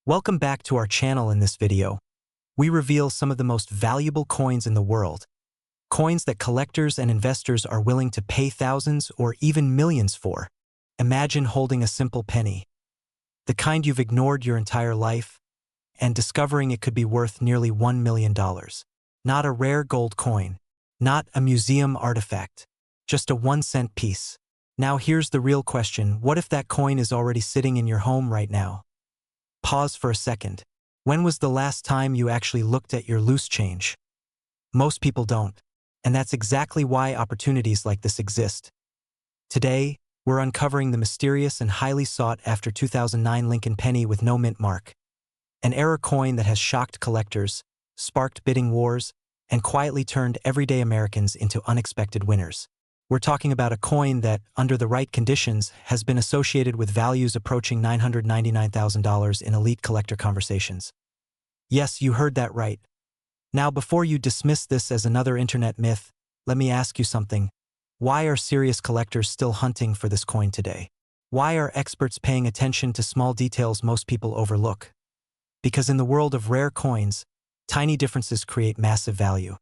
Welcome back to our channel. In this video, we reveal some of the most valuable coins in the world, coins that collectors and investors are willing to pay thousands or even millions for. Imagine holding a simple penny, the kind you've ignored your entire life, and discovering it could be worth nearly $1 million. Not a rare gold coin, not a museum artifact, just a 1-cent piece. Now here's the real question: what if that coin is already sitting in your home right now? Pause for a second. When was the last time you actually looked at your loose change? Most people don't, and that's exactly why opportunities like this exist. Today, we're uncovering the mysterious and highly sought-after 2009 Lincoln penny with no mint mark. An error coin that has shocked collectors, sparked bidding wars, and quietly turned everyday Americans into unexpected winners. We're talking about a coin that, under the right conditions, has been associated with values approaching $999,000 in elite collector conversations. Yes, you heard that right. Now, before you dismiss this as another internet myth, let me ask you something. Why are serious collectors still hunting for this coin today? Why are experts paying attention to small details most people overlook? Because in the world of rare coins, tiny differences create massive value.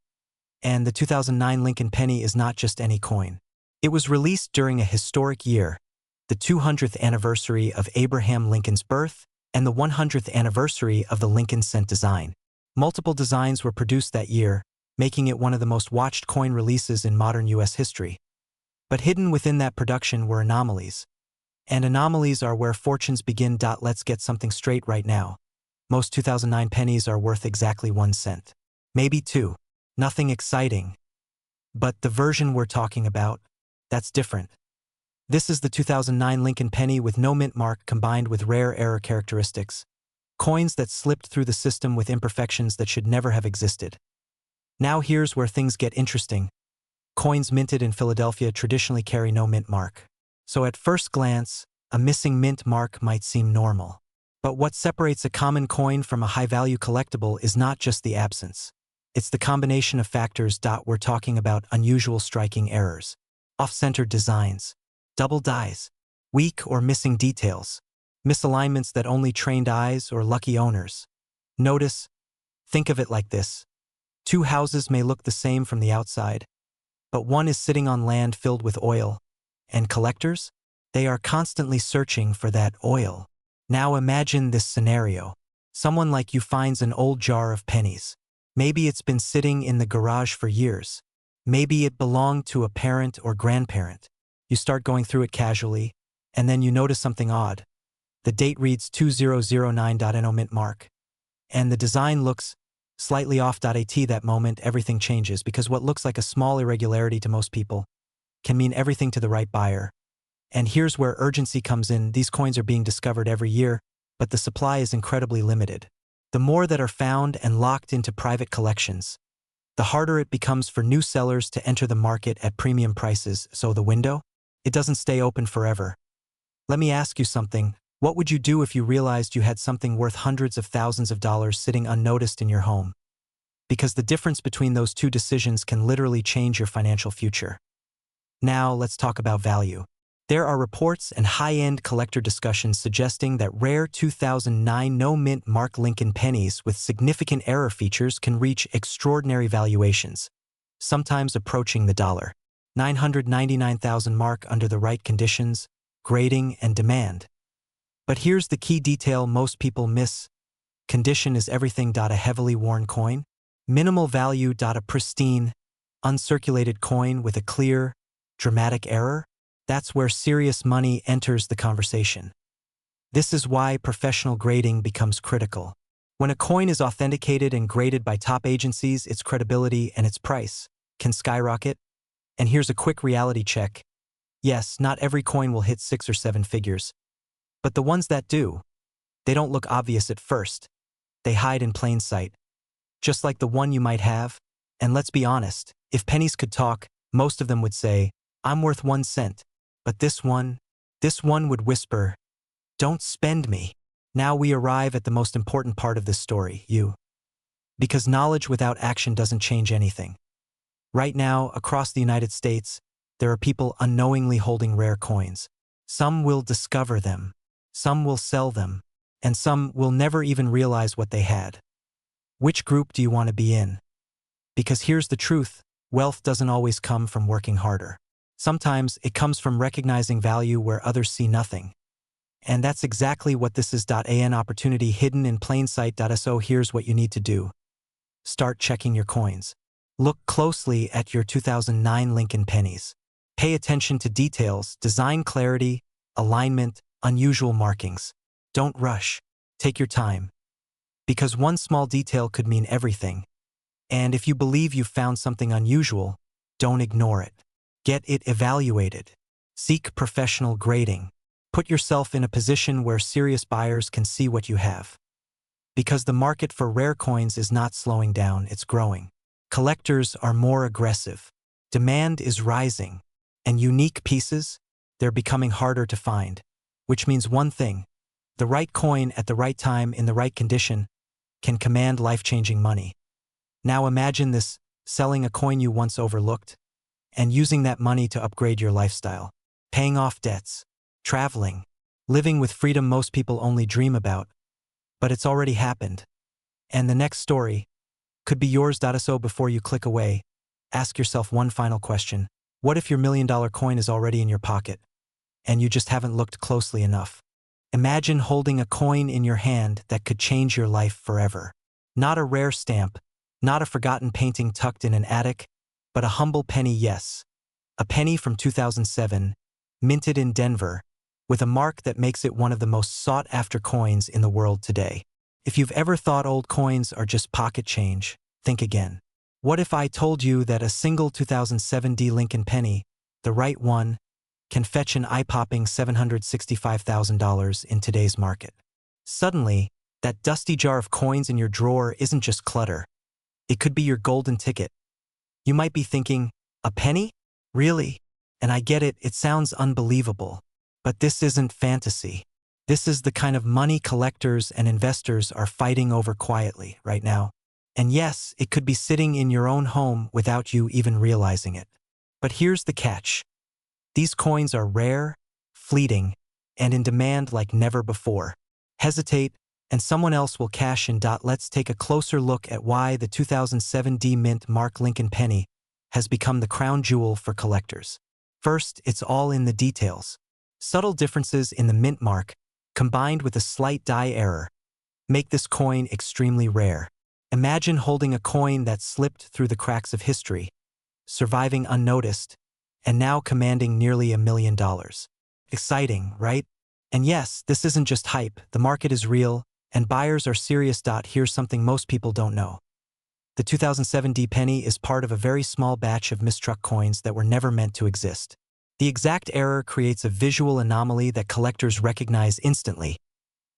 And the 2009 Lincoln penny is not just any coin. It was released during a historic year, the 200th anniversary of Abraham Lincoln's birth and the 100th anniversary of the Lincoln cent design. Multiple designs were produced that year, making it one of the most watched coin releases in modern U.S. history. But hidden within that production were anomalies. And anomalies are where fortunes begin. Let's get something straight right now. Most 2009 pennies are worth exactly 1 cent. Maybe 2. Nothing exciting. But the version we're talking about, that's different. This is the 2009 Lincoln penny with no mint mark combined with rare error characteristics. Coins that slipped through the system with imperfections that should never have existed. Now here's where things get interesting. Coins minted in Philadelphia traditionally carry no mint mark. So at first glance, a missing mint mark might seem normal. But what separates a common coin from a high-value collectible is not just the absence. It's the combination of factors. We're talking about unusual striking errors, off-centered designs, double dies, weak or missing details, misalignments that only trained eyes or lucky owners notice. Think of it like this. 2 houses may look the same from the outside, but one is sitting on land filled with oil, and collectors? They are constantly searching for that oil. Now imagine this scenario. Someone like you finds an old jar of pennies. Maybe it's been sitting in the garage for years. Maybe it belonged to a parent or grandparent. You start going through it casually, and then you notice something odd. The date reads 2009. No mint mark. And the design looks slightly off. At that moment, everything changes, because what looks like a small irregularity to most people can mean everything to the right buyer. And here's where urgency comes in. These coins are being discovered every year, but the supply is incredibly limited. The more that are found and locked into private collections, the harder it becomes for new sellers to enter the market at premium prices. So the window? It doesn't stay open forever. Let me ask you something. What would you do if you realized you had something worth hundreds of thousands of dollars sitting unnoticed in your home? Because the difference between those two decisions can literally change your financial future. Now let's talk about value. There are reports and high-end collector discussions suggesting that rare 2009 no-mint mark Lincoln pennies with significant error features can reach extraordinary valuations, sometimes approaching the $999,000 mark under the right conditions, grading, and demand. But here's the key detail most people miss. Condition is everything. A heavily worn coin? Minimal value. A pristine, uncirculated coin with a clear, dramatic error? That's where serious money enters the conversation. This is why professional grading becomes critical. When a coin is authenticated and graded by top agencies, its credibility and its price can skyrocket. And here's a quick reality check. Yes, not every coin will hit 6 or 7 figures. But the ones that do, they don't look obvious at first. They hide in plain sight. Just like the one you might have. And let's be honest, if pennies could talk, most of them would say, "I'm worth 1 cent. But this one would whisper, 'Don't spend me.'" Now we arrive at the most important part of this story, you. Because knowledge without action doesn't change anything. Right now, across the United States, there are people unknowingly holding rare coins. Some will discover them. Some will sell them. and some will never even realize what they had. Which group do you want to be in? Because here's the truth, wealth doesn't always come from working harder. Sometimes it comes from recognizing value where others see nothing. And that's exactly what this is. An opportunity hidden in plain sight. So here's what you need to do. Start checking your coins. Look closely at your 2009 Lincoln Pennies. Pay attention to details, design clarity, alignment, unusual markings. Don't rush. Take your time. Because one small detail could mean everything. And if you believe you've found something unusual, don't ignore it. Get it evaluated. Seek professional grading. Put yourself in a position where serious buyers can see what you have. Because the market for rare coins is not slowing down, it's growing. Collectors are more aggressive. Demand is rising. And unique pieces, they're becoming harder to find. Which means one thing, the right coin at the right time in the right condition can command life-changing money. Now imagine this, selling a coin you once overlooked, and using that money to upgrade your lifestyle. Paying off debts, traveling, living with freedom most people only dream about. But it's already happened. And the next story could be yours. So before you click away, ask yourself one final question. What if your $1 million coin is already in your pocket, and you just haven't looked closely enough? Imagine holding a coin in your hand that could change your life forever. Not a rare stamp, not a forgotten painting tucked in an attic, but a humble penny, yes. A penny from 2007, minted in Denver, with a mark that makes it one of the most sought-after coins in the world today. If you've ever thought old coins are just pocket change, think again. What if I told you that a single 2007 Lincoln penny, the right one, can fetch an eye-popping $765,000 in today's market? Suddenly, that dusty jar of coins in your drawer isn't just clutter. It could be your golden ticket. You might be thinking, a penny? Really? And I get it, it sounds unbelievable. But this isn't fantasy. This is the kind of money collectors and investors are fighting over quietly right now. And yes, it could be sitting in your own home without you even realizing it. But here's the catch. These coins are rare, fleeting, and in demand like never before. Hesitate, and someone else will cash in. Let's take a closer look at why the 2007 Mint Mark Lincoln penny has become the crown jewel for collectors. First, it's all in the details. Subtle differences in the mint mark, combined with a slight die error, make this coin extremely rare. Imagine holding a coin that slipped through the cracks of history, surviving unnoticed, and now commanding nearly $1 million. Exciting, right? And yes, this isn't just hype, the market is real, and buyers are serious. Here's something most people don't know. The 2007 penny is part of a very small batch of mistruck coins that were never meant to exist. The exact error creates a visual anomaly that collectors recognize instantly,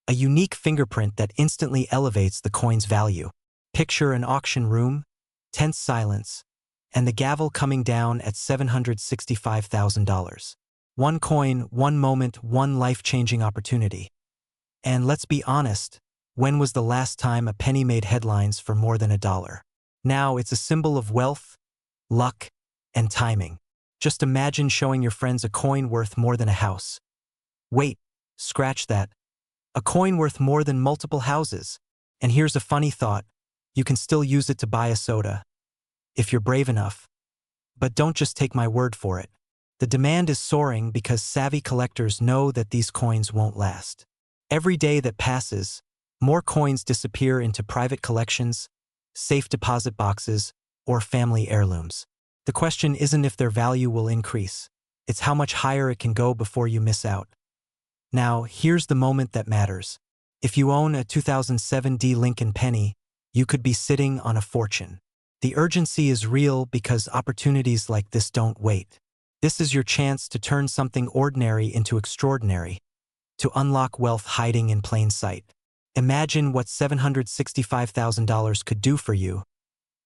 a unique fingerprint that instantly elevates the coin's value. Picture an auction room, tense silence, and the gavel coming down at $765,000. One coin, one moment, one life-changing opportunity. And let's be honest, when was the last time a penny made headlines for more than $1? Now it's a symbol of wealth, luck, and timing. Just imagine showing your friends a coin worth more than a house. Wait, scratch that. A coin worth more than multiple houses. And here's a funny thought. You can still use it to buy a soda, if you're brave enough. But don't just take my word for it. The demand is soaring because savvy collectors know that these coins won't last. Every day that passes, more coins disappear into private collections, safe deposit boxes, or family heirlooms. The question isn't if their value will increase. It's how much higher it can go before you miss out. Now, here's the moment that matters. If you own a 2007 Lincoln penny, you could be sitting on a fortune. The urgency is real because opportunities like this don't wait. This is your chance to turn something ordinary into extraordinary, to unlock wealth hiding in plain sight. Imagine what $765,000 could do for you,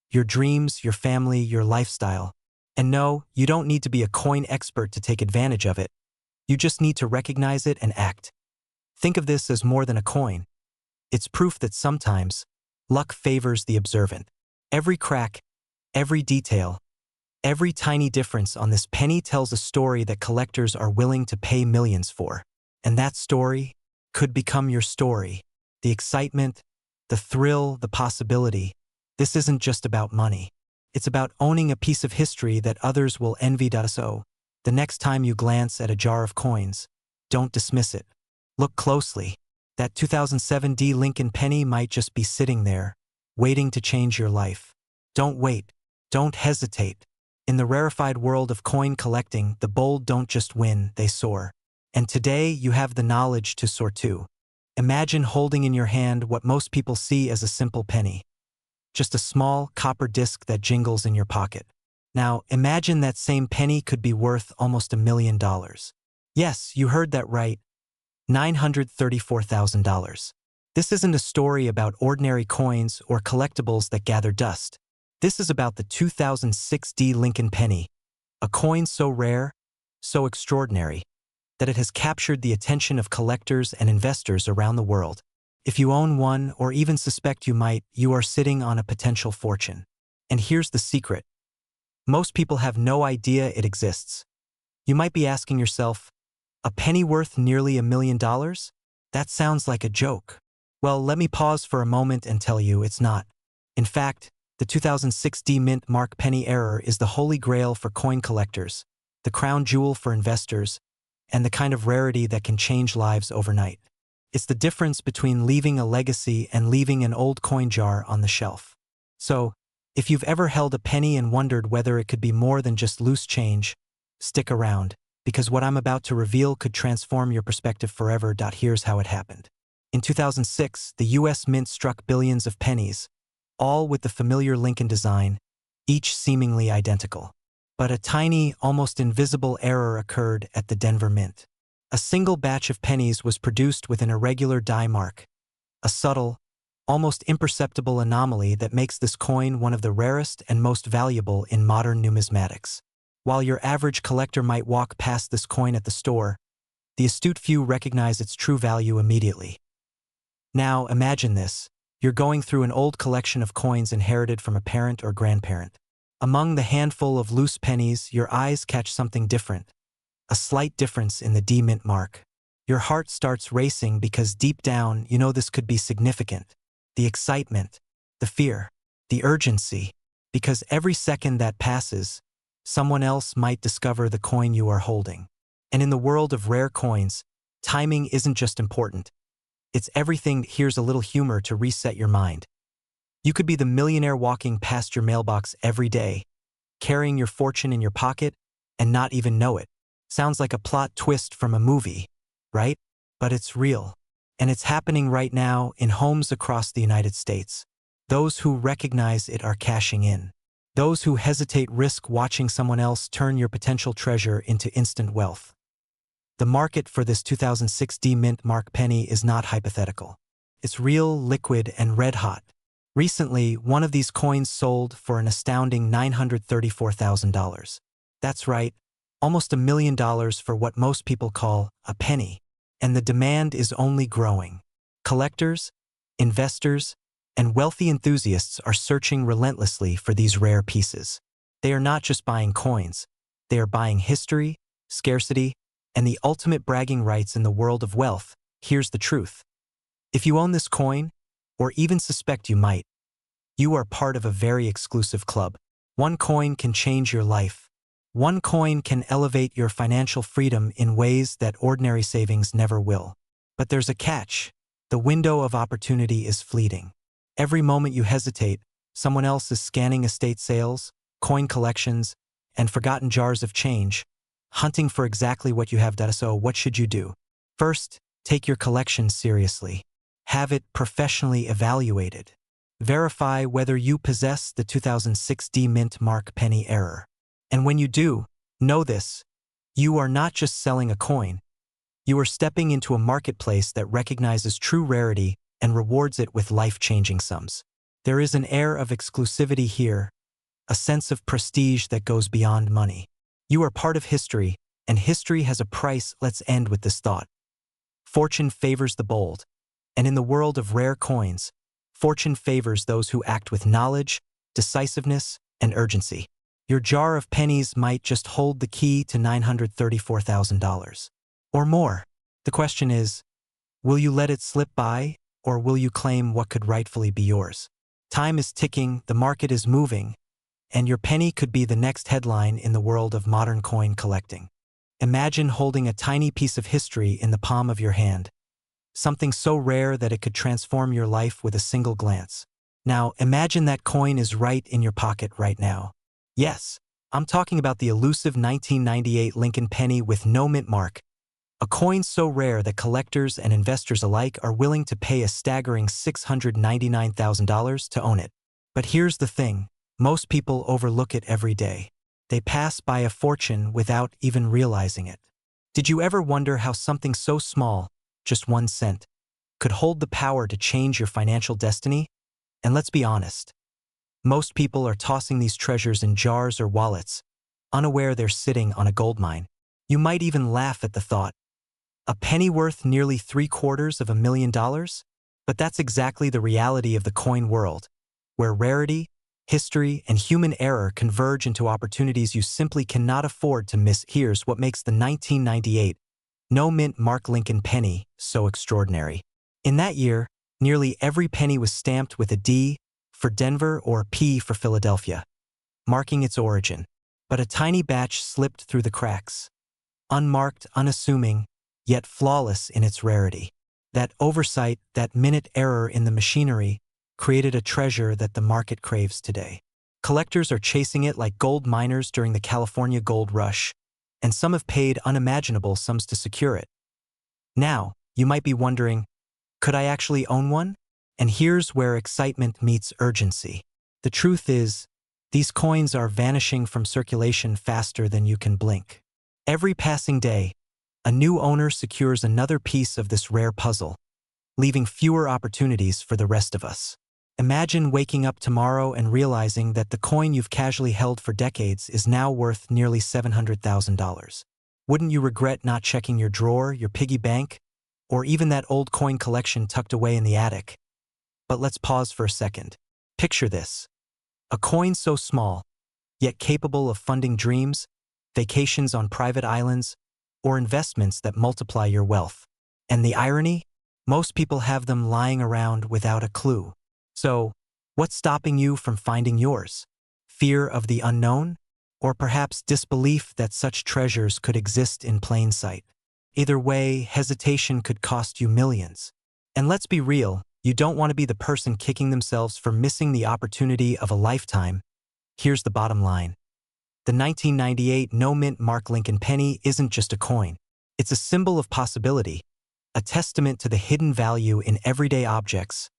your dreams, your family, your lifestyle. And no, you don't need to be a coin expert to take advantage of it. You just need to recognize it and act. Think of this as more than a coin. It's proof that sometimes, luck favors the observant. Every crack, every detail, every tiny difference on this penny tells a story that collectors are willing to pay millions for. And that story could become your story. The excitement, the thrill, the possibility. This isn't just about money. It's about owning a piece of history that others will envy. So, the next time you glance at a jar of coins, don't dismiss it. Look closely. That 2007 Lincoln penny might just be sitting there, waiting to change your life. Don't wait. Don't hesitate. In the rarefied world of coin collecting, the bold don't just win, they soar. And today, you have the knowledge to soar too. Imagine holding in your hand what most people see as a simple penny. Just a small copper disc that jingles in your pocket. Now, imagine that same penny could be worth almost $1 million. Yes, you heard that right. $934,000. This isn't a story about ordinary coins or collectibles that gather dust. This is about the 2006 Lincoln penny, a coin so rare, so extraordinary, that it has captured the attention of collectors and investors around the world. If you own one or even suspect you might, you are sitting on a potential fortune. And here's the secret. Most people have no idea it exists. You might be asking yourself, a penny worth nearly $1 million? That sounds like a joke. Well, let me pause for a moment and tell you it's not. In fact, the 2006 Mint Mark penny error is the holy grail for coin collectors, the crown jewel for investors, and the kind of rarity that can change lives overnight. It's the difference between leaving a legacy and leaving an old coin jar on the shelf. So, if you've ever held a penny and wondered whether it could be more than just loose change, stick around, because what I'm about to reveal could transform your perspective forever. Here's how it happened. In 2006, the US Mint struck billions of pennies, all with the familiar Lincoln design, each seemingly identical. But a tiny, almost invisible error occurred at the Denver Mint. A single batch of pennies was produced with an irregular die mark, a subtle, almost imperceptible anomaly that makes this coin one of the rarest and most valuable in modern numismatics. While your average collector might walk past this coin at the store, the astute few recognize its true value immediately. Now, imagine this. You're going through an old collection of coins inherited from a parent or grandparent. Among the handful of loose pennies, your eyes catch something different. A slight difference in the Mint mark. Your heart starts racing because deep down, you know this could be significant. The excitement, the fear, the urgency, because every second that passes, someone else might discover the coin you are holding. And in the world of rare coins, timing isn't just important. It's everything. Here's a little humor to reset your mind. You could be the millionaire walking past your mailbox every day, carrying your fortune in your pocket, and not even know it. Sounds like a plot twist from a movie, right? But it's real. And it's happening right now in homes across the United States. Those who recognize it are cashing in. Those who hesitate risk watching someone else turn your potential treasure into instant wealth. The market for this 2006 Mint Mark penny is not hypothetical. It's real, liquid, and red-hot. Recently, one of these coins sold for an astounding $934,000. That's right, almost $1 million for what most people call a penny. And the demand is only growing. Collectors, investors, and wealthy enthusiasts are searching relentlessly for these rare pieces. They are not just buying coins. They are buying history, scarcity, and the ultimate bragging rights in the world of wealth. Here's the truth. If you own this coin, or even suspect you might, you are part of a very exclusive club. One coin can change your life. One coin can elevate your financial freedom in ways that ordinary savings never will. But there's a catch. The window of opportunity is fleeting. Every moment you hesitate, someone else is scanning estate sales, coin collections, and forgotten jars of change, hunting for exactly what you have. So what should you do? First, take your collection seriously. Have it professionally evaluated. Verify whether you possess the 2006 Mint Mark penny error. And when you do, know this. You are not just selling a coin. You are stepping into a marketplace that recognizes true rarity and rewards it with life-changing sums. There is an air of exclusivity here, a sense of prestige that goes beyond money. You are part of history, and history has a price. Let's end with this thought. Fortune favors the bold. And in the world of rare coins, fortune favors those who act with knowledge, decisiveness, and urgency. Your jar of pennies might just hold the key to $934,000. Or more. The question is, will you let it slip by, or will you claim what could rightfully be yours? Time is ticking, the market is moving, and your penny could be the next headline in the world of modern coin collecting. Imagine holding a tiny piece of history in the palm of your hand, something so rare that it could transform your life with a single glance. Now, imagine that coin is right in your pocket right now. Yes, I'm talking about the elusive 1998 Lincoln penny with no mint mark, a coin so rare that collectors and investors alike are willing to pay a staggering $699,000 to own it. But here's the thing, most people overlook it every day. They pass by a fortune without even realizing it. Did you ever wonder how something so small, just 1 cent, could hold the power to change your financial destiny? And let's be honest, most people are tossing these treasures in jars or wallets, unaware they're sitting on a gold mine. You might even laugh at the thought. A penny worth nearly $750,000? But that's exactly the reality of the coin world, where rarity, history, and human error converge into opportunities you simply cannot afford to miss. Here's what makes the 1998 no mint mark Lincoln penny so extraordinary. In that year, nearly every penny was stamped with a D for Denver or P for Philadelphia, marking its origin. But a tiny batch slipped through the cracks, unmarked, unassuming, yet flawless in its rarity. That oversight, that minute error in the machinery, created a treasure that the market craves today. Collectors are chasing it like gold miners during the California gold rush, and some have paid unimaginable sums to secure it. Now, you might be wondering, could I actually own one? And here's where excitement meets urgency. The truth is, these coins are vanishing from circulation faster than you can blink. Every passing day, a new owner secures another piece of this rare puzzle, leaving fewer opportunities for the rest of us. Imagine waking up tomorrow and realizing that the coin you've casually held for decades is now worth nearly $700,000. Wouldn't you regret not checking your drawer, your piggy bank, or even that old coin collection tucked away in the attic? But let's pause for a second. Picture this. A coin so small, yet capable of funding dreams, vacations on private islands, or investments that multiply your wealth. And the irony? Most people have them lying around without a clue. So, what's stopping you from finding yours? Fear of the unknown? Or perhaps disbelief that such treasures could exist in plain sight? Either way, hesitation could cost you millions. And let's be real, you don't want to be the person kicking themselves for missing the opportunity of a lifetime. Here's the bottom line. The 1998 no mint mark Lincoln penny isn't just a coin. It's a symbol of possibility, a testament to the hidden value in everyday objects,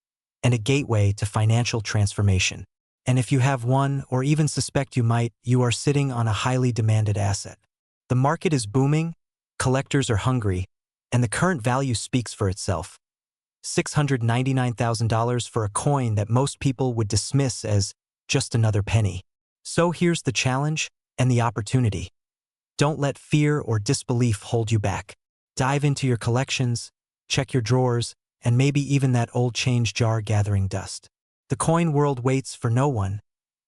and a gateway to financial transformation. And if you have one, or even suspect you might, you are sitting on a highly demanded asset. The market is booming, collectors are hungry, and the current value speaks for itself. $699,000 for a coin that most people would dismiss as just another penny. So here's the challenge and the opportunity. Don't let fear or disbelief hold you back. Dive into your collections, check your drawers, and maybe even that old change jar gathering dust. The coin world waits for no one,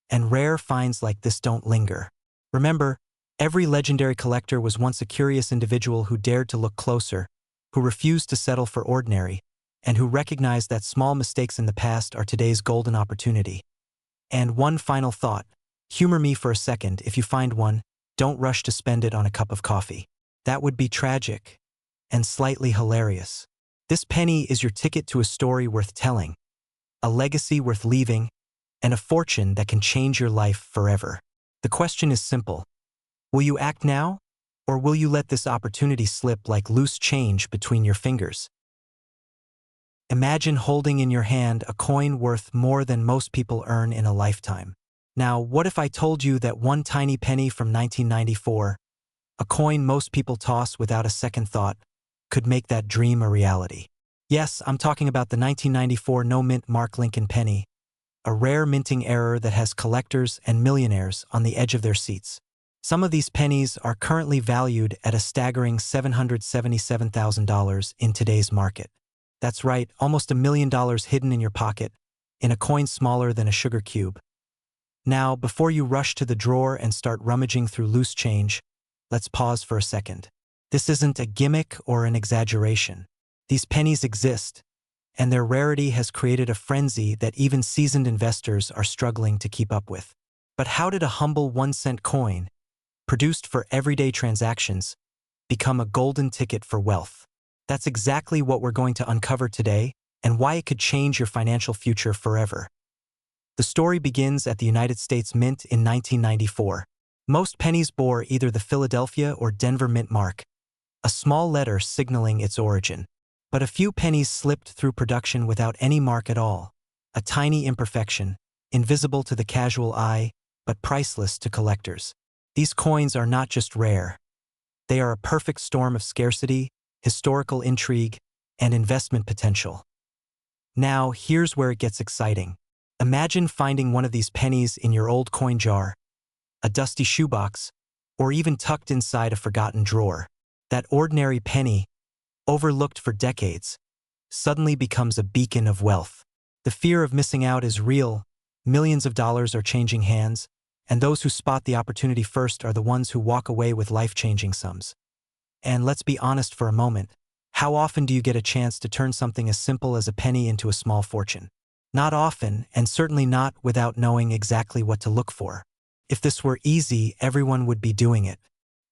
and rare finds like this don't linger. Remember, every legendary collector was once a curious individual who dared to look closer, who refused to settle for ordinary, and who recognized that small mistakes in the past are today's golden opportunity. And one final thought. Humor me for a second. If you find one, don't rush to spend it on a cup of coffee. That would be tragic and slightly hilarious. This penny is your ticket to a story worth telling, a legacy worth leaving, and a fortune that can change your life forever. The question is simple. Will you act now, or will you let this opportunity slip like loose change between your fingers? Imagine holding in your hand a coin worth more than most people earn in a lifetime. Now, what if I told you that one tiny penny from 1994, a coin most people toss without a second thought, could make that dream a reality? Yes, I'm talking about the 1994 no mint mark Lincoln penny, a rare minting error that has collectors and millionaires on the edge of their seats. Some of these pennies are currently valued at a staggering $777,000 in today's market. That's right, almost $1 million hidden in your pocket, in a coin smaller than a sugar cube. Now, before you rush to the drawer and start rummaging through loose change, let's pause for a second. This isn't a gimmick or an exaggeration. These pennies exist, and their rarity has created a frenzy that even seasoned investors are struggling to keep up with. But how did a humble 1-cent coin, produced for everyday transactions, become a golden ticket for wealth? That's exactly what we're going to uncover today, and why it could change your financial future forever. The story begins at the United States Mint in 1994. Most pennies bore either the Philadelphia or Denver Mint mark, a small letter signaling its origin. But a few pennies slipped through production without any mark at all, a tiny imperfection, invisible to the casual eye, but priceless to collectors. These coins are not just rare. They are a perfect storm of scarcity, historical intrigue, and investment potential. Now, here's where it gets exciting. Imagine finding one of these pennies in your old coin jar, a dusty shoebox, or even tucked inside a forgotten drawer. That ordinary penny, overlooked for decades, suddenly becomes a beacon of wealth. The fear of missing out is real. Millions of dollars are changing hands, and those who spot the opportunity first are the ones who walk away with life-changing sums. And let's be honest for a moment. How often do you get a chance to turn something as simple as a penny into a small fortune? Not often, and certainly not without knowing exactly what to look for. If this were easy, everyone would be doing it.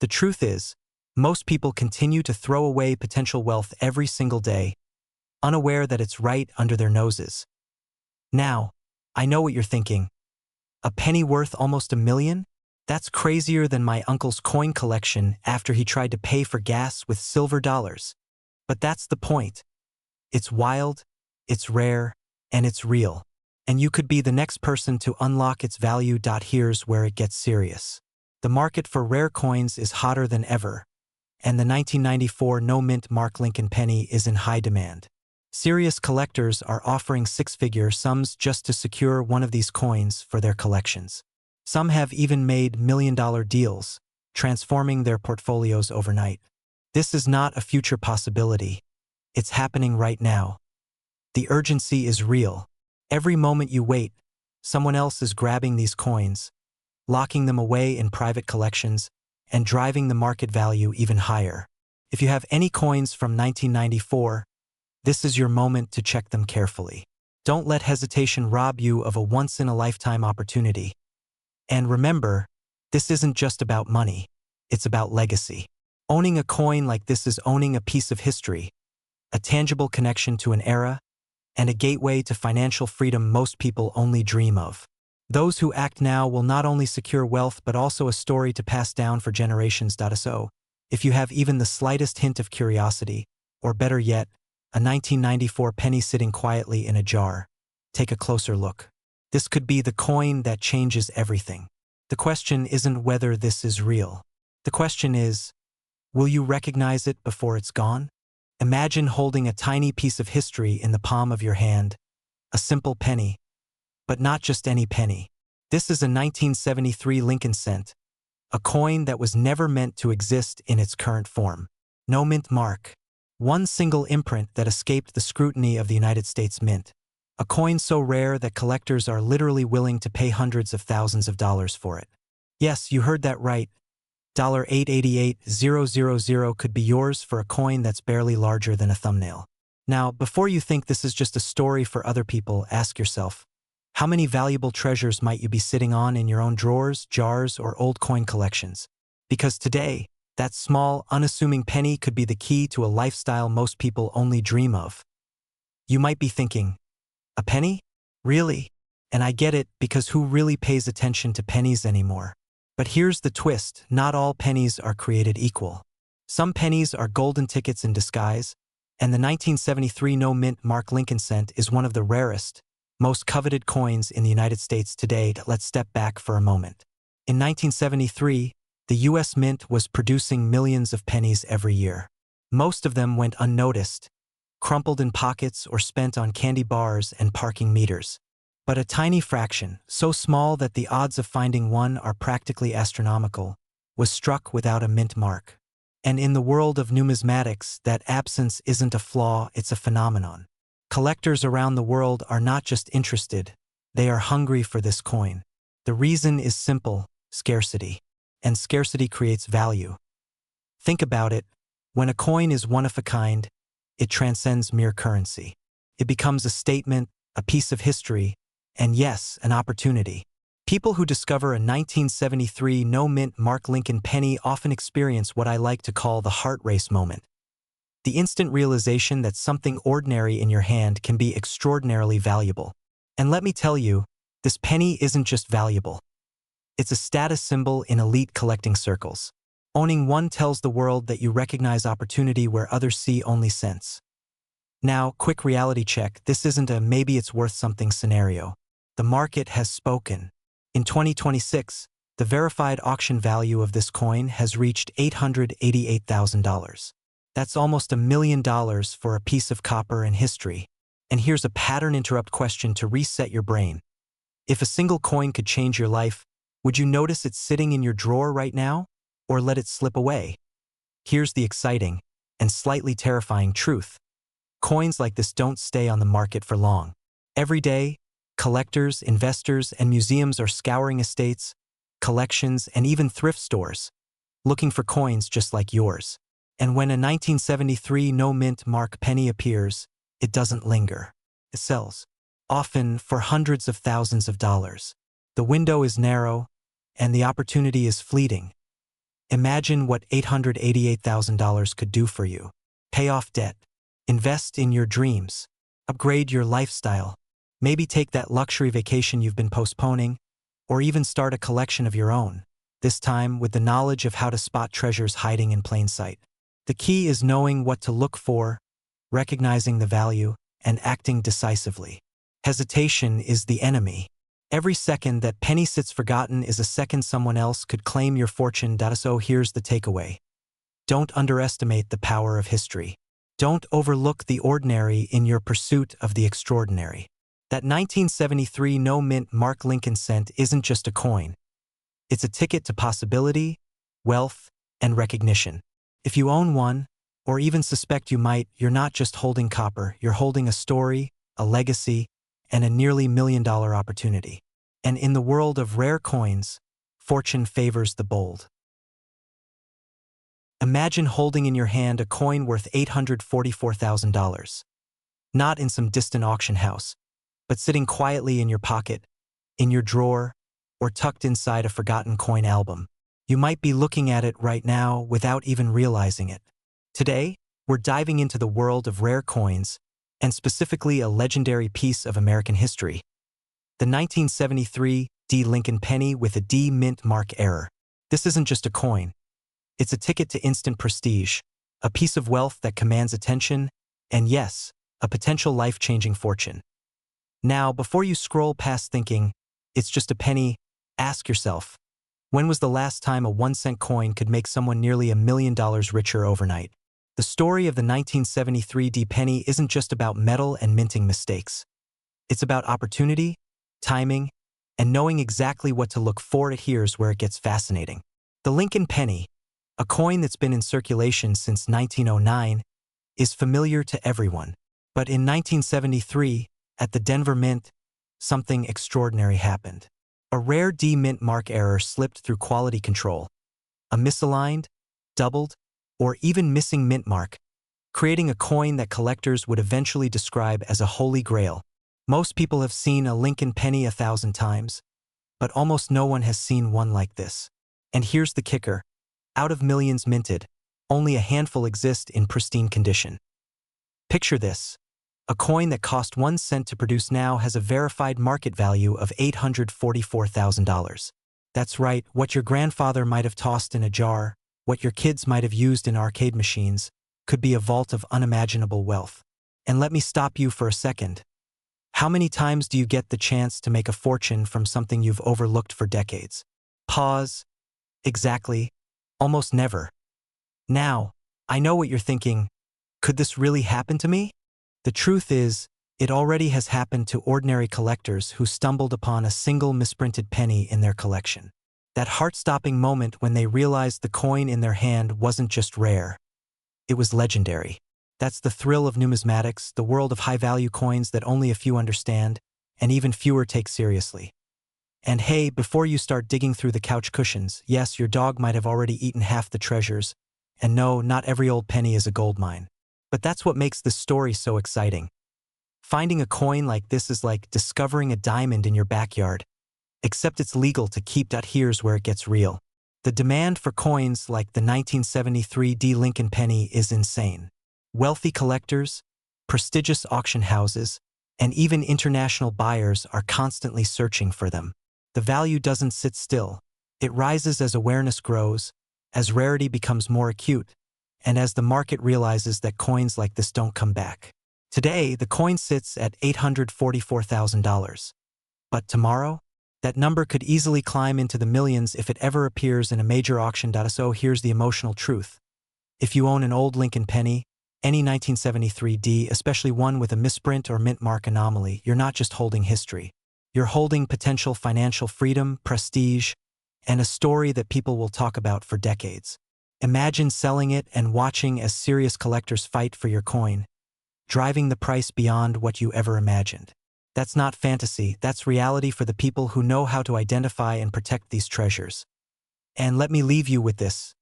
The truth is, most people continue to throw away potential wealth every single day, unaware that it's right under their noses. Now, I know what you're thinking. A penny worth almost $1 million? That's crazier than my uncle's coin collection after he tried to pay for gas with silver dollars. But that's the point. It's wild, it's rare, and it's real. And you could be the next person to unlock its value. Here's where it gets serious. The market for rare coins is hotter than ever, and the 1994 no-mint Mark Lincoln penny is in high demand. Serious collectors are offering six-figure sums just to secure one of these coins for their collections. Some have even made million-dollar deals, transforming their portfolios overnight. This is not a future possibility. It's happening right now. The urgency is real. Every moment you wait, someone else is grabbing these coins, locking them away in private collections, and driving the market value even higher. If you have any coins from 1994, this is your moment to check them carefully. Don't let hesitation rob you of a once-in-a-lifetime opportunity. And remember, this isn't just about money. It's about legacy. Owning a coin like this is owning a piece of history, a tangible connection to an era, and a gateway to financial freedom most people only dream of. Those who act now will not only secure wealth but also a story to pass down for generations. So, if you have even the slightest hint of curiosity, or better yet, a 1994 penny sitting quietly in a jar, take a closer look. This could be the coin that changes everything. The question isn't whether this is real. The question is, will you recognize it before it's gone? Imagine holding a tiny piece of history in the palm of your hand, a simple penny. But not just any penny. This is a 1973 Lincoln cent, a coin that was never meant to exist in its current form. No mint mark. One single imprint that escaped the scrutiny of the United States Mint. A coin so rare that collectors are literally willing to pay hundreds of thousands of dollars for it. Yes, you heard that right. $888,000 could be yours for a coin that's barely larger than a thumbnail. Now, before you think this is just a story for other people, ask yourself, how many valuable treasures might you be sitting on in your own drawers, jars, or old coin collections? Because today, that small, unassuming penny could be the key to a lifestyle most people only dream of. You might be thinking, a penny? Really? And I get it, because who really pays attention to pennies anymore? But here's the twist, not all pennies are created equal. Some pennies are golden tickets in disguise, and the 1973 no-mint Mark Lincoln cent is one of the rarest, most coveted coins in the United States today. Let's step back for a moment. In 1973, the U.S. Mint was producing millions of pennies every year. Most of them went unnoticed, crumpled in pockets or spent on candy bars and parking meters. But a tiny fraction, so small that the odds of finding one are practically astronomical, was struck without a mint mark. And in the world of numismatics, that absence isn't a flaw, it's a phenomenon. Collectors around the world are not just interested, they are hungry for this coin. The reason is simple, scarcity. And scarcity creates value. Think about it, when a coin is one of a kind, it transcends mere currency. It becomes a statement, a piece of history, and yes, an opportunity. People who discover a 1973 no-mint Mark Lincoln penny often experience what I like to call the heart race moment. The instant realization that something ordinary in your hand can be extraordinarily valuable. And let me tell you, this penny isn't just valuable. It's a status symbol in elite collecting circles. Owning one tells the world that you recognize opportunity where others see only cents. Now, quick reality check, this isn't a maybe it's worth something scenario. The market has spoken. In 2026, the verified auction value of this coin has reached $888,000. That's almost $1 million for a piece of copper in history. And here's a pattern interrupt question to reset your brain. If a single coin could change your life, would you notice it sitting in your drawer right now, or let it slip away? Here's the exciting and slightly terrifying truth. Coins like this don't stay on the market for long. Every day, collectors, investors, and museums are scouring estates, collections, and even thrift stores, looking for coins just like yours. And when a 1973 no-mint Mark penny appears, it doesn't linger. It sells, often for hundreds of thousands of dollars. The window is narrow, and the opportunity is fleeting. Imagine what $888,000 could do for you. Pay off debt, invest in your dreams, upgrade your lifestyle, maybe take that luxury vacation you've been postponing, or even start a collection of your own, this time with the knowledge of how to spot treasures hiding in plain sight. The key is knowing what to look for, recognizing the value, and acting decisively. Hesitation is the enemy. Every second that penny sits forgotten is a second someone else could claim your fortune. So here's the takeaway. Don't underestimate the power of history. Don't overlook the ordinary in your pursuit of the extraordinary. That 1973 no-mint Mark Lincoln cent isn't just a coin. It's a ticket to possibility, wealth, and recognition. If you own one, or even suspect you might, you're not just holding copper, you're holding a story, a legacy, and a nearly $1 million opportunity. And in the world of rare coins, fortune favors the bold. Imagine holding in your hand a coin worth $844,000. Not in some distant auction house, but sitting quietly in your pocket, in your drawer, or tucked inside a forgotten coin album. You might be looking at it right now without even realizing it. Today, we're diving into the world of rare coins, and specifically a legendary piece of American history. The 1973 D. Lincoln penny with a D mint mark error. This isn't just a coin. It's a ticket to instant prestige, a piece of wealth that commands attention, and yes, a potential life-changing fortune. Now, before you scroll past thinking, it's just a penny, ask yourself, when was the last time a 1-cent coin could make someone nearly $1 million richer overnight? The story of the 1973 D penny isn't just about metal and minting mistakes. It's about opportunity, timing, and knowing exactly what to look for. Here's where it gets fascinating. The Lincoln penny, a coin that's been in circulation since 1909, is familiar to everyone. But in 1973, at the Denver Mint, something extraordinary happened. A rare D mint mark error slipped through quality control. A misaligned, doubled, or even missing mint mark, creating a coin that collectors would eventually describe as a holy grail. Most people have seen a Lincoln penny 1,000 times, but almost no one has seen one like this. And here's the kicker. Out of millions minted, only a handful exist in pristine condition. Picture this. A coin that cost 1 cent to produce now has a verified market value of $844,000. That's right, what your grandfather might have tossed in a jar, what your kids might have used in arcade machines, could be a vault of unimaginable wealth. And let me stop you for a second. How many times do you get the chance to make a fortune from something you've overlooked for decades? Pause. Exactly. Almost never. Now, I know what you're thinking. Could this really happen to me? The truth is, it already has happened to ordinary collectors who stumbled upon a single misprinted penny in their collection. That heart-stopping moment when they realized the coin in their hand wasn't just rare. It was legendary. That's the thrill of numismatics, the world of high-value coins that only a few understand, and even fewer take seriously. And hey, before you start digging through the couch cushions, yes, your dog might have already eaten half the treasures, and no, not every old penny is a gold mine. But that's what makes this story so exciting. Finding a coin like this is like discovering a diamond in your backyard, except it's legal to keep. Here's where it gets real. The demand for coins like the 1973 D Lincoln penny is insane. Wealthy collectors, prestigious auction houses, and even international buyers are constantly searching for them. The value doesn't sit still. It rises as awareness grows, as rarity becomes more acute, and as the market realizes that coins like this don't come back. Today, the coin sits at $844,000. But tomorrow, that number could easily climb into the millions if it ever appears in a major auction. So here's the emotional truth. If you own an old Lincoln penny, any 1973 D, especially one with a misprint or mint mark anomaly, you're not just holding history. You're holding potential financial freedom, prestige, and a story that people will talk about for decades. Imagine selling it and watching as serious collectors fight for your coin, driving the price beyond what you ever imagined. That's not fantasy, that's reality for the people who know how to identify and protect these treasures. And let me leave you with this.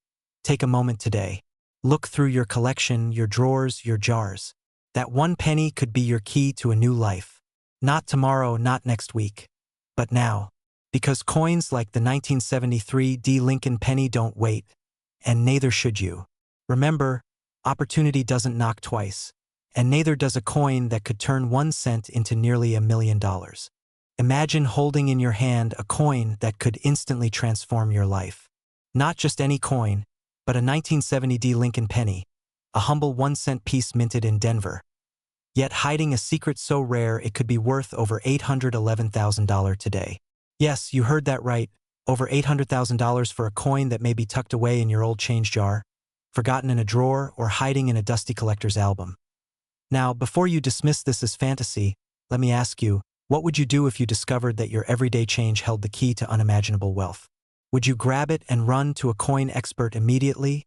Take a moment today. Look through your collection, your drawers, your jars. That one penny could be your key to a new life. Not tomorrow, not next week, but now. Because coins like the 1973 D Lincoln penny don't wait, and neither should you. Remember, opportunity doesn't knock twice, and neither does a coin that could turn 1 cent into nearly $1 million. Imagine holding in your hand a coin that could instantly transform your life. Not just any coin, but a 1970 D Lincoln penny, a humble 1-cent piece minted in Denver, yet hiding a secret so rare it could be worth over $811,000 today. Yes, you heard that right, over $800,000 for a coin that may be tucked away in your old change jar, forgotten in a drawer, or hiding in a dusty collector's album. Now, before you dismiss this as fantasy, let me ask you, what would you do if you discovered that your everyday change held the key to unimaginable wealth? Would you grab it and run to a coin expert immediately?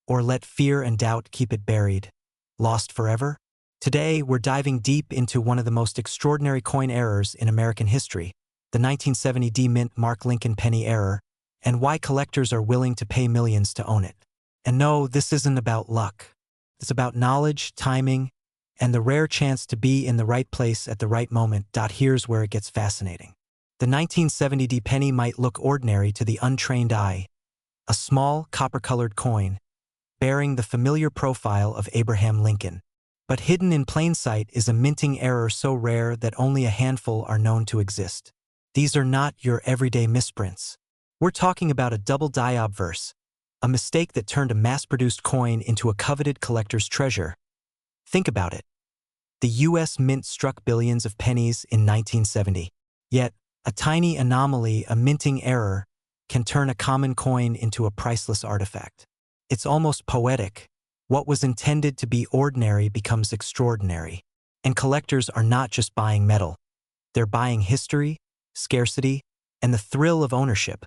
Or let fear and doubt keep it buried, lost forever? Today, we're diving deep into one of the most extraordinary coin errors in American history, the 1970 D Mint Mark Lincoln penny error, and why collectors are willing to pay millions to own it. And no, this isn't about luck. It's about knowledge, timing, and the rare chance to be in the right place at the right moment. Here's where it gets fascinating. The 1970 D penny might look ordinary to the untrained eye, a small, copper-colored coin, bearing the familiar profile of Abraham Lincoln. But hidden in plain sight is a minting error so rare that only a handful are known to exist. These are not your everyday misprints. We're talking about a double die obverse, a mistake that turned a mass-produced coin into a coveted collector's treasure. Think about it. The U.S. Mint struck billions of pennies in 1970. Yet, a tiny anomaly, a minting error, can turn a common coin into a priceless artifact. It's almost poetic. What was intended to be ordinary becomes extraordinary. And collectors are not just buying metal. They're buying history, scarcity, and the thrill of ownership.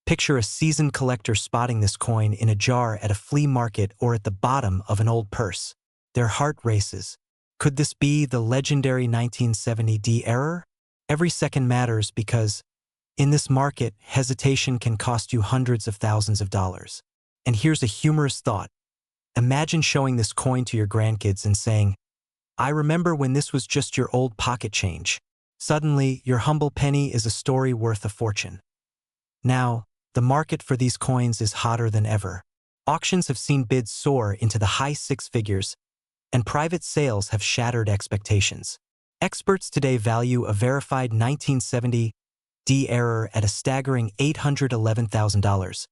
Picture a seasoned collector spotting this coin in a jar at a flea market or at the bottom of an old purse. Their heart races. Could this be the legendary 1970 D error? Every second matters because, in this market, hesitation can cost you hundreds of thousands of dollars. And here's a humorous thought. Imagine showing this coin to your grandkids and saying, "I remember when this was just your old pocket change." Suddenly, your humble penny is a story worth a fortune. Now, the market for these coins is hotter than ever. Auctions have seen bids soar into the high six figures, and private sales have shattered expectations. Experts today value a verified 1970 D error at a staggering $811,000,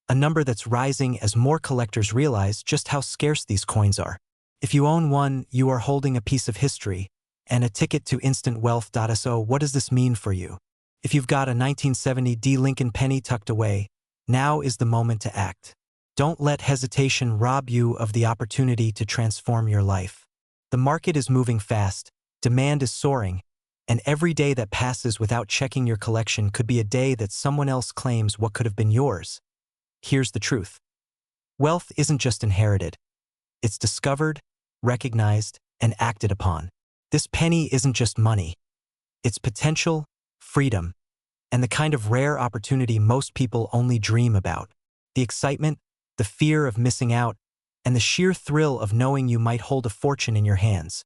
a number that's rising as more collectors realize just how scarce these coins are. If you own one, you are holding a piece of history and a ticket to instant wealth. So what does this mean for you? If you've got a 1970 D Lincoln penny tucked away, now is the moment to act. Don't let hesitation rob you of the opportunity to transform your life. The market is moving fast, demand is soaring, and every day that passes without checking your collection could be a day that someone else claims what could have been yours. Here's the truth. Wealth isn't just inherited. It's discovered, recognized, and acted upon. This penny isn't just money. It's potential, freedom, and the kind of rare opportunity most people only dream about. The excitement, the fear of missing out, and the sheer thrill of knowing you might hold a fortune in your hands.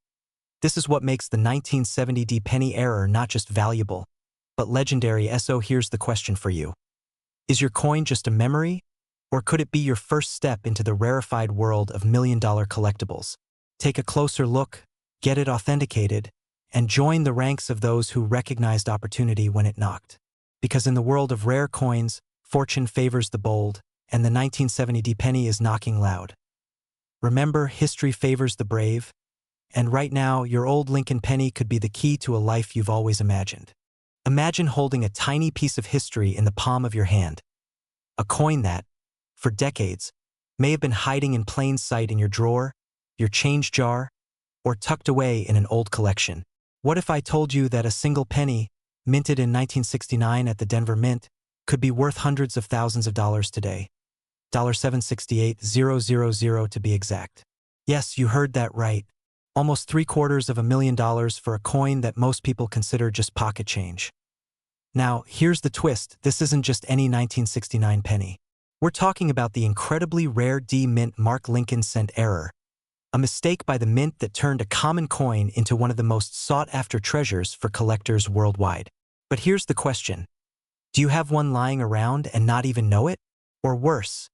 This is what makes the 1970 penny error not just valuable, but legendary. So here's the question for you. Is your coin just a memory? Or could it be your first step into the rarefied world of million-dollar collectibles? Take a closer look, get it authenticated, and join the ranks of those who recognized opportunity when it knocked. Because in the world of rare coins, fortune favors the bold, and the 1970 penny is knocking loud. Remember, history favors the brave, and right now, your old Lincoln penny could be the key to a life you've always imagined. Imagine holding a tiny piece of history in the palm of your hand, a coin that, for decades, may have been hiding in plain sight in your drawer, your change jar, or tucked away in an old collection. What if I told you that a single penny, minted in 1969 at the Denver Mint, could be worth hundreds of thousands of dollars today? $768,000 to be exact. Yes, you heard that right. Almost $750,000 for a coin that most people consider just pocket change. Now, here's the twist. This isn't just any 1969 penny. We're talking about the incredibly rare D-Mint Mark Lincoln cent error, a mistake by the mint that turned a common coin into one of the most sought-after treasures for collectors worldwide. But here's the question. Do you have one lying around and not even know it? Or worse,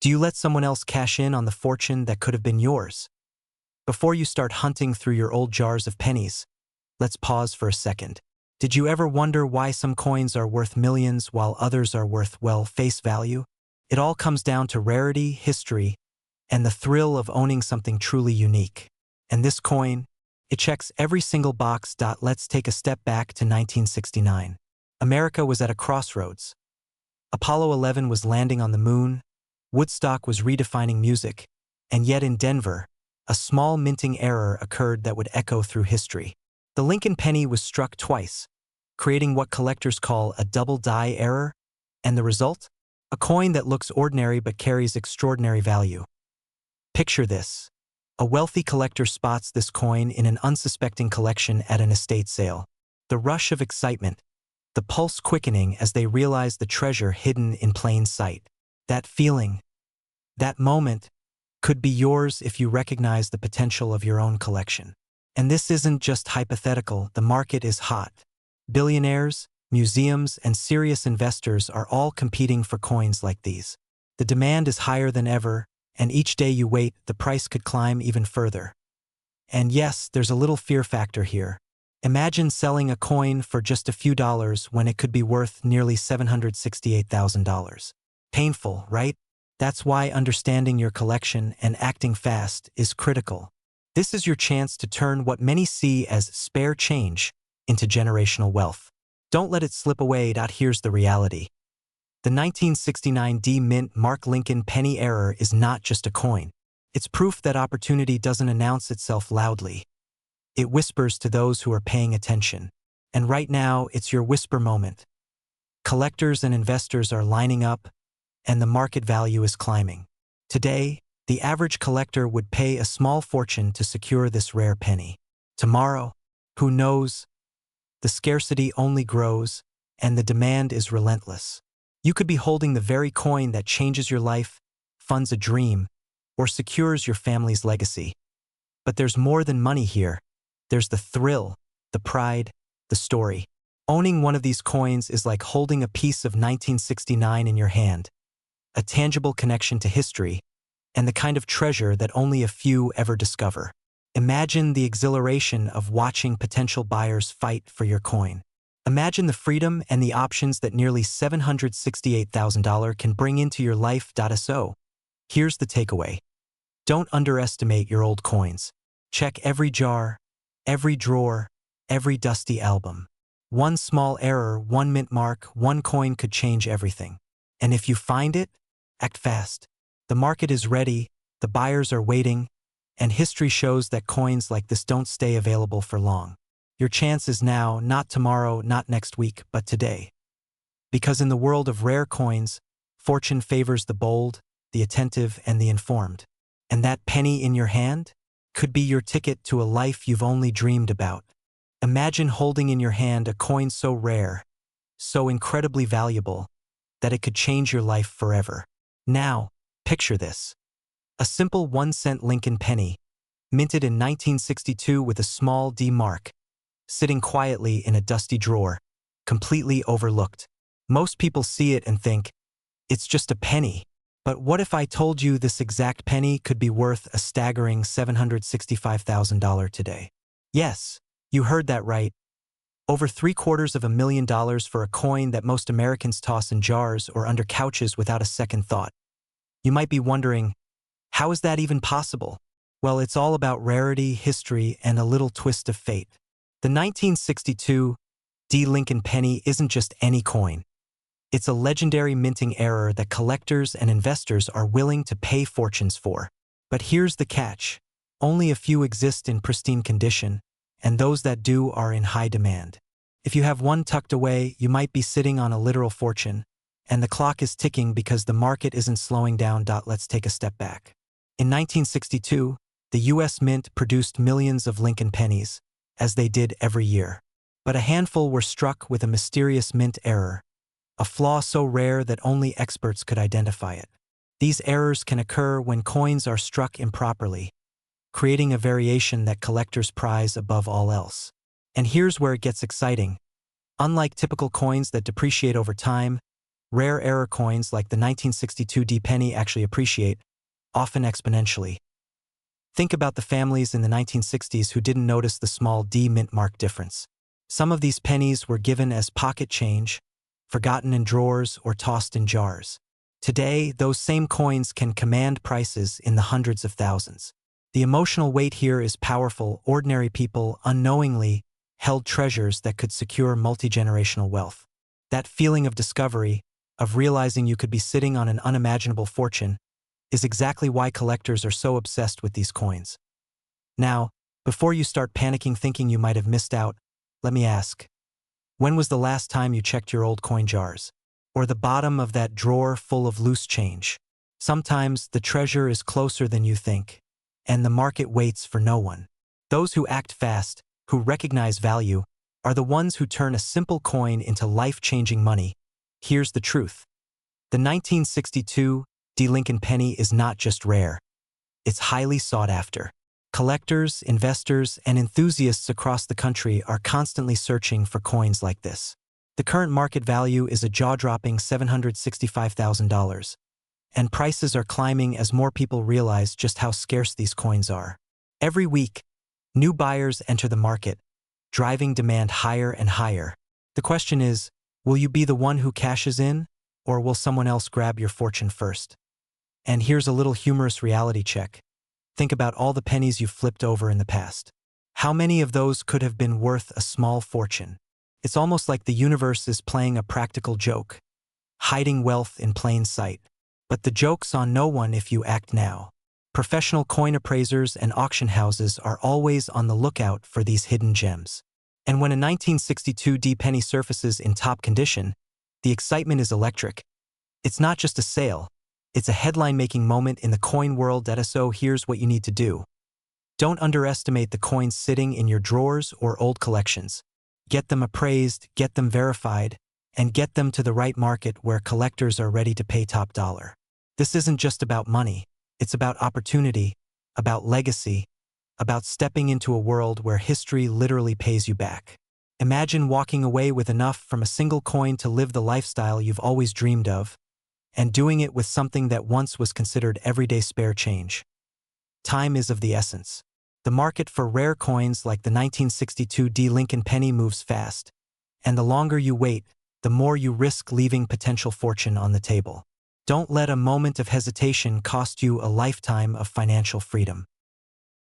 do you let someone else cash in on the fortune that could have been yours? Before you start hunting through your old jars of pennies, let's pause for a second. Did you ever wonder why some coins are worth millions while others are worth, well, face value? It all comes down to rarity, history, and the thrill of owning something truly unique. And this coin, it checks every single box. Let's take a step back to 1969. America was at a crossroads. Apollo 11 was landing on the moon, Woodstock was redefining music, and yet in Denver, a small minting error occurred that would echo through history. The Lincoln penny was struck twice, creating what collectors call a double die error, and the result? A coin that looks ordinary but carries extraordinary value. Picture this. A wealthy collector spots this coin in an unsuspecting collection at an estate sale. The rush of excitement, the pulse quickening as they realize the treasure hidden in plain sight. That feeling, that moment, could be yours if you recognize the potential of your own collection. And this isn't just hypothetical, the market is hot. Billionaires, museums, and serious investors are all competing for coins like these. The demand is higher than ever, and each day you wait, the price could climb even further. And yes, there's a little fear factor here. Imagine selling a coin for just a few dollars when it could be worth nearly $768,000. Painful, right? That's why understanding your collection and acting fast is critical. This is your chance to turn what many see as spare change into generational wealth. Don't let it slip away. Here's the reality. The 1969 D-Mint Mark Lincoln penny error is not just a coin. It's proof that opportunity doesn't announce itself loudly. It whispers to those who are paying attention. And right now, it's your whisper moment. Collectors and investors are lining up, and the market value is climbing. Today, the average collector would pay a small fortune to secure this rare penny. Tomorrow, who knows? The scarcity only grows, and the demand is relentless. You could be holding the very coin that changes your life, funds a dream, or secures your family's legacy. But there's more than money here. There's the thrill, the pride, the story. Owning one of these coins is like holding a piece of 1969 in your hand, a tangible connection to history, and the kind of treasure that only a few ever discover. Imagine the exhilaration of watching potential buyers fight for your coin. Imagine the freedom and the options that nearly $768,000 can bring into your life. So, here's the takeaway. Don't underestimate your old coins. Check every jar, every drawer, every dusty album. One small error, one mint mark, one coin could change everything. And if you find it, act fast. The market is ready, the buyers are waiting, and history shows that coins like this don't stay available for long. Your chance is now, not tomorrow, not next week, but today. Because in the world of rare coins, fortune favors the bold, the attentive, and the informed. And that penny in your hand could be your ticket to a life you've only dreamed about. Imagine holding in your hand a coin so rare, so incredibly valuable, that it could change your life forever. Now, picture this. A simple 1-cent Lincoln penny, minted in 1962 with a small D mark, sitting quietly in a dusty drawer, completely overlooked. Most people see it and think, it's just a penny. But what if I told you this exact penny could be worth a staggering $765,000 today? Yes, you heard that right. Over $750,000 for a coin that most Americans toss in jars or under couches without a second thought. You might be wondering, how is that even possible? Well, it's all about rarity, history, and a little twist of fate. The 1962 D. Lincoln penny isn't just any coin. It's a legendary minting error that collectors and investors are willing to pay fortunes for. But here's the catch. Only a few exist in pristine condition, and those that do are in high demand. If you have one tucked away, you might be sitting on a literal fortune, and the clock is ticking because the market isn't slowing down. Let's take a step back. In 1962, the U.S. Mint produced millions of Lincoln pennies, as they did every year. But a handful were struck with a mysterious mint error, a flaw so rare that only experts could identify it. These errors can occur when coins are struck improperly, creating a variation that collectors prize above all else. And here's where it gets exciting. Unlike typical coins that depreciate over time, rare error coins like the 1962 D penny actually appreciate, often exponentially. Think about the families in the 1960s who didn't notice the small D mint mark difference. Some of these pennies were given as pocket change, forgotten in drawers or tossed in jars. Today, those same coins can command prices in the hundreds of thousands. The emotional weight here is powerful. Ordinary people unknowingly held treasures that could secure multi-generational wealth. That feeling of discovery, of realizing you could be sitting on an unimaginable fortune, is exactly why collectors are so obsessed with these coins. Now, before you start panicking thinking you might have missed out, let me ask, when was the last time you checked your old coin jars? Or the bottom of that drawer full of loose change? Sometimes the treasure is closer than you think, and the market waits for no one. Those who act fast, who recognize value, are the ones who turn a simple coin into life-changing money. Here's the truth. The 1962 D. Lincoln penny is not just rare. It's highly sought after. Collectors, investors, and enthusiasts across the country are constantly searching for coins like this. The current market value is a jaw-dropping $765,000, and prices are climbing as more people realize just how scarce these coins are. Every week, new buyers enter the market, driving demand higher and higher. The question is, will you be the one who cashes in, or will someone else grab your fortune first? And here's a little humorous reality check. Think about all the pennies you've flipped over in the past. How many of those could have been worth a small fortune? It's almost like the universe is playing a practical joke, hiding wealth in plain sight. But the joke's on no one if you act now. Professional coin appraisers and auction houses are always on the lookout for these hidden gems. And when a 1962 D penny surfaces in top condition, the excitement is electric. It's not just a sale. It's a headline-making moment in the coin world. So here's what you need to do. Don't underestimate the coins sitting in your drawers or old collections. Get them appraised, get them verified, and get them to the right market where collectors are ready to pay top dollar. This isn't just about money. It's about opportunity, about legacy, about stepping into a world where history literally pays you back. Imagine walking away with enough from a single coin to live the lifestyle you've always dreamed of, and doing it with something that once was considered everyday spare change. Time is of the essence. The market for rare coins like the 1962 D. Lincoln penny moves fast, and the longer you wait, the more you risk leaving potential fortune on the table. Don't let a moment of hesitation cost you a lifetime of financial freedom.